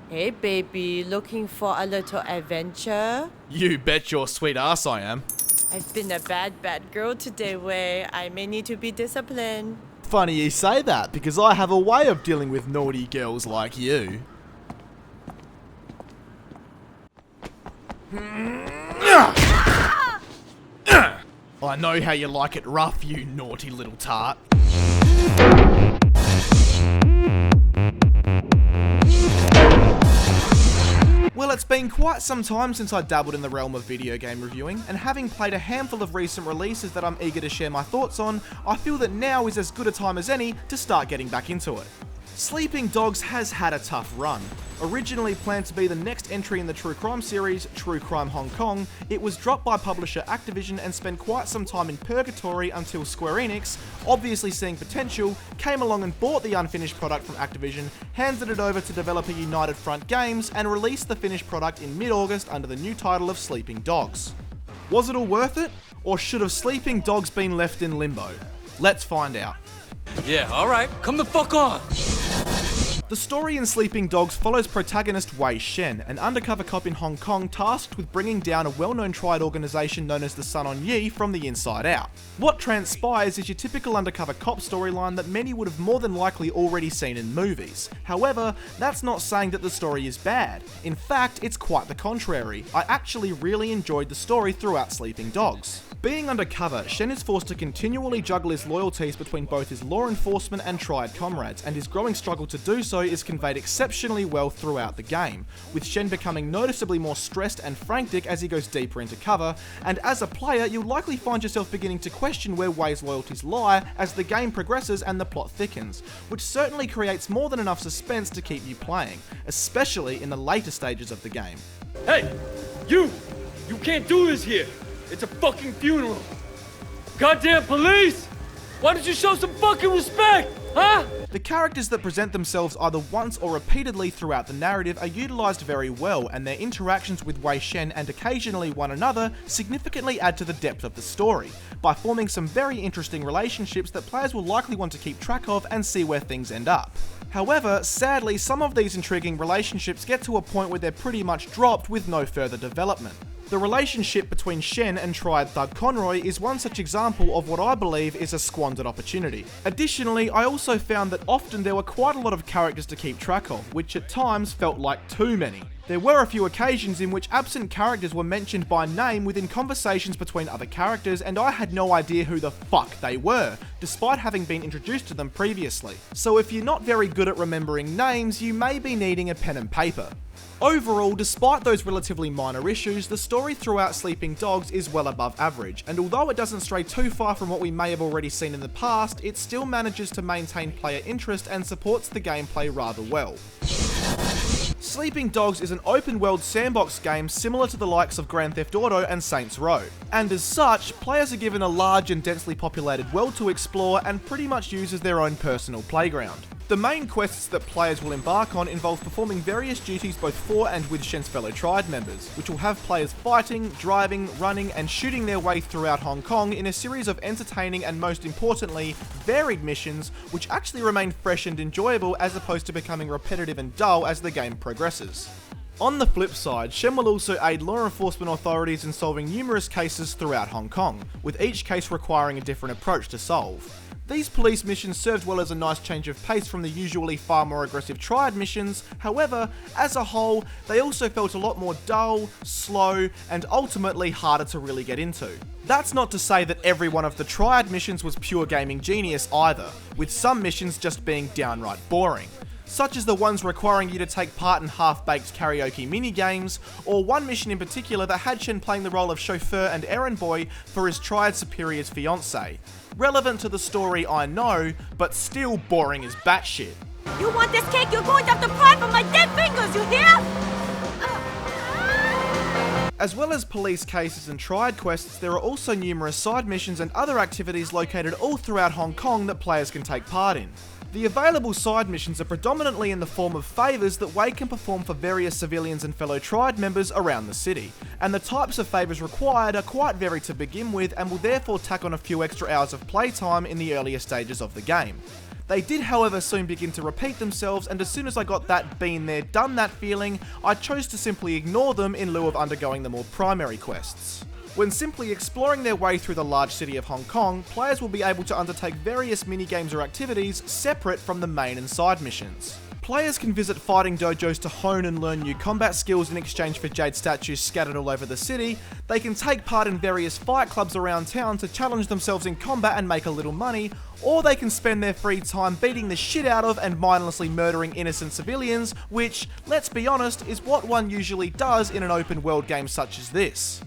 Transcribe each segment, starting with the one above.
Hey baby, looking for a little adventure? You bet your sweet ass I am. I've been a bad girl today, Wei. I may need to be disciplined. Funny you say that, because I have a way of dealing with naughty girls like you. I know how you like it rough, you naughty little tart. Well, it's been quite some time since I dabbled in the realm of video game reviewing, and having played a handful of recent releases that I'm eager to share my thoughts on, I feel that now is as good a time as any to start getting back into it. Sleeping Dogs has had a tough run. Originally planned to be the next entry in the True Crime series, True Crime Hong Kong, it was dropped by publisher Activision and spent quite some time in purgatory until Square Enix, obviously seeing potential, came along and bought the unfinished product from Activision, handed it over to developer United Front Games, and released the finished product in mid-August under the new title of Sleeping Dogs. Was it all worth it? Or should have Sleeping Dogs been left in limbo? Let's find out. Yeah, alright, come the fuck on! The story in Sleeping Dogs follows protagonist Wei Shen, an undercover cop in Hong Kong tasked with bringing down a well-known triad organisation known as the Sun On Yee from the inside out. What transpires is your typical undercover cop storyline that many would have more than likely already seen in movies. However, that's not saying that the story is bad. In fact, it's quite the contrary. I actually really enjoyed the story throughout Sleeping Dogs. Being undercover, Shen is forced to continually juggle his loyalties between both his law enforcement and triad comrades, and his growing struggle to do so is conveyed exceptionally well throughout the game, with Shen becoming noticeably more stressed and frantic as he goes deeper into cover, and as a player you'll likely find yourself beginning to question where Wei's loyalties lie as the game progresses and the plot thickens, which certainly creates more than enough suspense to keep you playing, especially in the later stages of the game. Hey! You can't do this here! It's a fucking funeral! Goddamn police! Why don't you show some fucking respect, huh? The characters that present themselves either once or repeatedly throughout the narrative are utilised very well, and their interactions with Wei Shen and occasionally one another significantly add to the depth of the story, by forming some very interesting relationships that players will likely want to keep track of and see where things end up. However, sadly, some of these intriguing relationships get to a point where they're pretty much dropped with no further development. The relationship between Shen and Triad Thug Conroy is one such example of what I believe is a squandered opportunity. Additionally, I also found that often there were quite a lot of characters to keep track of, which at times felt like too many. There were a few occasions in which absent characters were mentioned by name within conversations between other characters, and I had no idea who the fuck they were, despite having been introduced to them previously. So if you're not very good at remembering names, you may be needing a pen and paper. Overall, despite those relatively minor issues, the story throughout Sleeping Dogs is well above average, and although it doesn't stray too far from what we may have already seen in the past, it still manages to maintain player interest and supports the gameplay rather well. Sleeping Dogs is an open-world sandbox game similar to the likes of Grand Theft Auto and Saints Row, and as such, players are given a large and densely populated world to explore and pretty much use as their own personal playground. The main quests that players will embark on involve performing various duties both for and with Shen's fellow triad members, which will have players fighting, driving, running and shooting their way throughout Hong Kong in a series of entertaining and most importantly, varied missions which actually remain fresh and enjoyable as opposed to becoming repetitive and dull as the game progresses. On the flip side, Shen will also aid law enforcement authorities in solving numerous cases throughout Hong Kong, with each case requiring a different approach to solve. These police missions served well as a nice change of pace from the usually far more aggressive triad missions, however, as a whole, they also felt a lot more dull, slow, and ultimately harder to really get into. That's not to say that every one of the triad missions was pure gaming genius either, with some missions just being downright boring, such as the ones requiring you to take part in half-baked karaoke minigames, or one mission in particular that had Shen playing the role of chauffeur and errand boy for his triad superior's fiancée. Relevant to the story, I know, but still boring as batshit. You want this cake? You're going to have to pry from my dead fingers, you hear? As well as police cases and triad quests, there are also numerous side missions and other activities located all throughout Hong Kong that players can take part in. The available side missions are predominantly in the form of favours that Wei can perform for various civilians and fellow triad members around the city, and the types of favours required are quite varied to begin with and will therefore tack on a few extra hours of playtime in the earlier stages of the game. They did, however, soon begin to repeat themselves, and as soon as I got that been there, done that feeling, I chose to simply ignore them in lieu of undergoing the more primary quests. When simply exploring their way through the large city of Hong Kong, players will be able to undertake various minigames or activities separate from the main and side missions. Players can visit fighting dojos to hone and learn new combat skills in exchange for jade statues scattered all over the city. They can take part in various fight clubs around town to challenge themselves in combat and make a little money, or they can spend their free time beating the shit out of and mindlessly murdering innocent civilians, which, let's be honest, is what one usually does in an open world game such as this.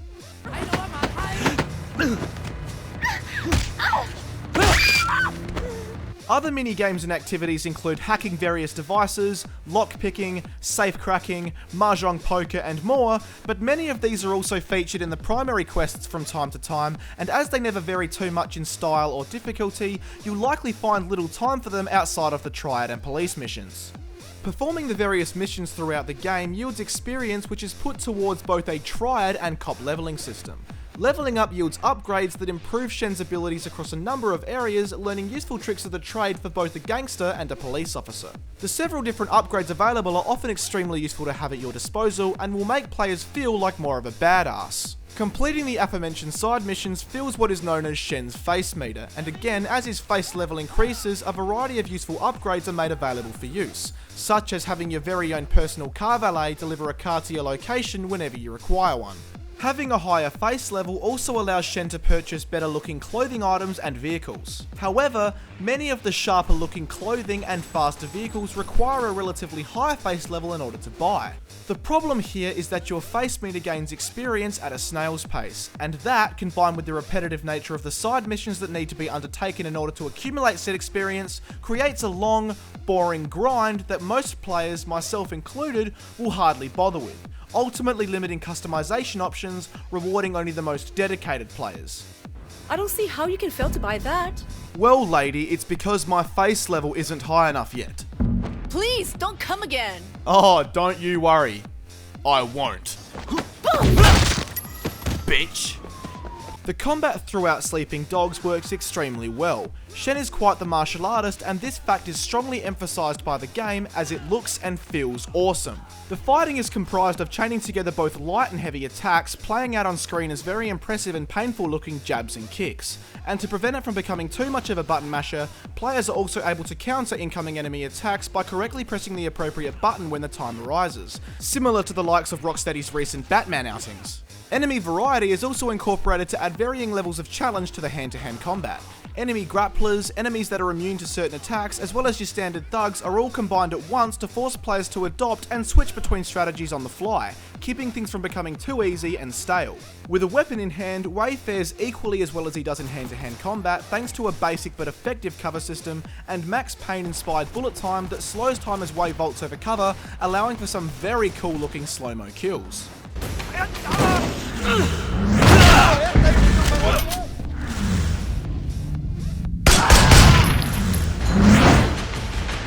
Other mini-games and activities include hacking various devices, lock-picking, safe-cracking, mahjong poker and more, but many of these are also featured in the primary quests from time to time, and as they never vary too much in style or difficulty, you'll likely find little time for them outside of the Triad and Police missions. Performing the various missions throughout the game yields experience which is put towards both a Triad and Cop leveling system. Leveling up yields upgrades that improve Shen's abilities across a number of areas, learning useful tricks of the trade for both a gangster and a police officer. The several different upgrades available are often extremely useful to have at your disposal and will make players feel like more of a badass. Completing the aforementioned side missions fills what is known as Shen's face meter, and again, as his face level increases, a variety of useful upgrades are made available for use, such as having your very own personal car valet deliver a car to your location whenever you require one. Having a higher face level also allows Shen to purchase better looking clothing items and vehicles. However, many of the sharper looking clothing and faster vehicles require a relatively high face level in order to buy. The problem here is that your face meter gains experience at a snail's pace, and that, combined with the repetitive nature of the side missions that need to be undertaken in order to accumulate said experience, creates a long, boring grind that most players, myself included, will hardly bother with, ultimately limiting customization options, rewarding only the most dedicated players. I don't see how you can fail to buy that. Well, lady, it's because my face level isn't high enough yet. Please, don't come again. Oh, don't you worry. I won't. Bitch. The combat throughout Sleeping Dogs works extremely well. Shen is quite the martial artist, and this fact is strongly emphasised by the game as it looks and feels awesome. The fighting is comprised of chaining together both light and heavy attacks, playing out on screen as very impressive and painful looking jabs and kicks. And to prevent it from becoming too much of a button masher, players are also able to counter incoming enemy attacks by correctly pressing the appropriate button when the time arises, similar to the likes of Rocksteady's recent Batman outings. Enemy variety is also incorporated to add varying levels of challenge to the hand-to-hand combat. Enemy grapplers, enemies that are immune to certain attacks, as well as your standard thugs are all combined at once to force players to adopt and switch between strategies on the fly, keeping things from becoming too easy and stale. With a weapon in hand, Wei fares equally as well as he does in hand-to-hand combat thanks to a basic but effective cover system and Max Payne-inspired bullet time that slows time as Wei vaults over cover, allowing for some very cool looking slow-mo kills.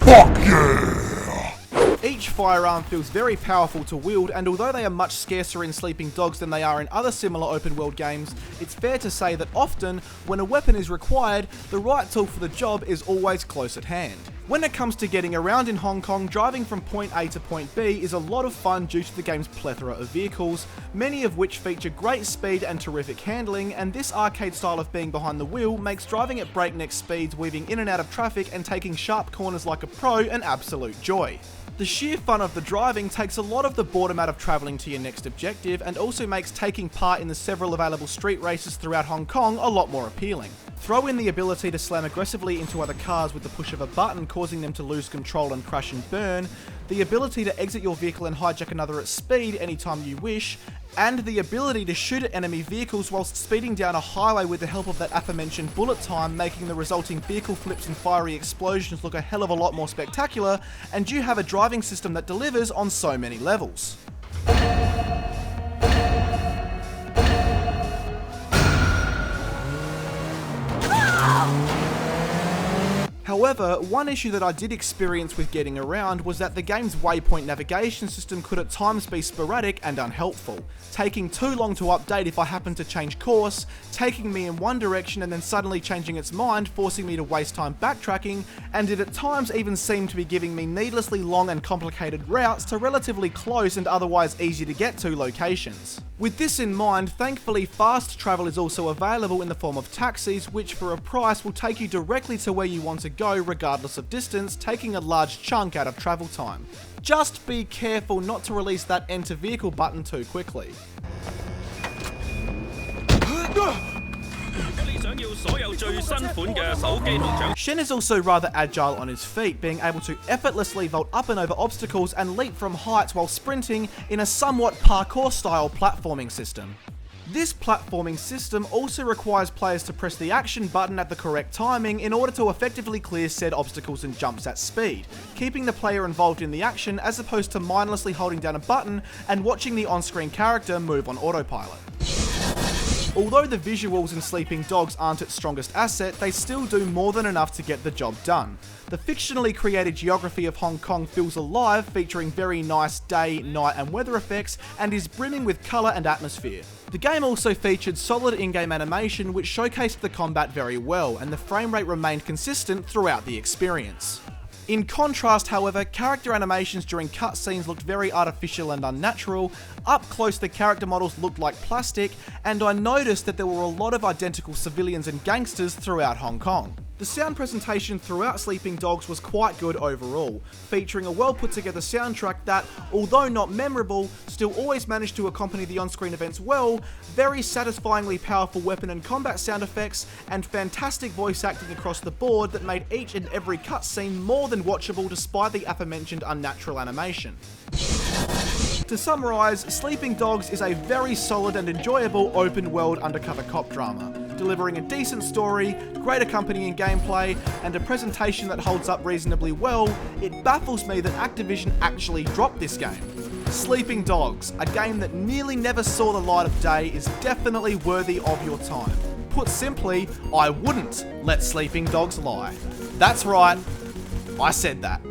Fuck yeah! Each firearm feels very powerful to wield, and although they are much scarcer in Sleeping Dogs than they are in other similar open world games, it's fair to say that often, when a weapon is required, the right tool for the job is always close at hand. When it comes to getting around in Hong Kong, driving from point A to point B is a lot of fun due to the game's plethora of vehicles, many of which feature great speed and terrific handling, and this arcade style of being behind the wheel makes driving at breakneck speeds, weaving in and out of traffic and taking sharp corners like a pro an absolute joy. The sheer fun of the driving takes a lot of the boredom out of travelling to your next objective, and also makes taking part in the several available street races throughout Hong Kong a lot more appealing. Throw in the ability to slam aggressively into other cars with the push of a button, causing them to lose control and crash and burn, the ability to exit your vehicle and hijack another at speed anytime you wish, and the ability to shoot at enemy vehicles whilst speeding down a highway with the help of that aforementioned bullet time, making the resulting vehicle flips and fiery explosions look a hell of a lot more spectacular, and you have a driving system that delivers on so many levels. However, one issue that I did experience with getting around was that the game's waypoint navigation system could at times be sporadic and unhelpful, taking too long to update if I happened to change course, taking me in one direction and then suddenly changing its mind, forcing me to waste time backtracking, and it at times even seemed to be giving me needlessly long and complicated routes to relatively close and otherwise easy to get to locations. With this in mind, thankfully fast travel is also available in the form of taxis, which for a price will take you directly to where you want to go regardless of distance, taking a large chunk out of travel time. Just be careful not to release that enter vehicle button too quickly. Shen is also rather agile on his feet, being able to effortlessly vault up and over obstacles and leap from heights while sprinting in a somewhat parkour-style platforming system. This platforming system also requires players to press the action button at the correct timing in order to effectively clear said obstacles and jumps at speed, keeping the player involved in the action as opposed to mindlessly holding down a button and watching the on-screen character move on autopilot. Although the visuals in Sleeping Dogs aren't its strongest asset, they still do more than enough to get the job done. The fictionally created geography of Hong Kong feels alive, featuring very nice day, night and weather effects, and is brimming with colour and atmosphere. The game also featured solid in-game animation which showcased the combat very well, and the frame rate remained consistent throughout the experience. In contrast, however, character animations during cutscenes looked very artificial and unnatural. Up close, the character models looked like plastic, and I noticed that there were a lot of identical civilians and gangsters throughout Hong Kong. The sound presentation throughout Sleeping Dogs was quite good overall, featuring a well put together soundtrack that, although not memorable, still always managed to accompany the on-screen events well, very satisfyingly powerful weapon and combat sound effects, and fantastic voice acting across the board that made each and every cutscene more than watchable despite the aforementioned unnatural animation. To summarise, Sleeping Dogs is a very solid and enjoyable open-world undercover cop drama, delivering a decent story, great accompanying gameplay, and a presentation that holds up reasonably well. It baffles me that Activision actually dropped this game. Sleeping Dogs, a game that nearly never saw the light of day, is definitely worthy of your time. Put simply, I wouldn't let Sleeping Dogs lie. That's right, I said that.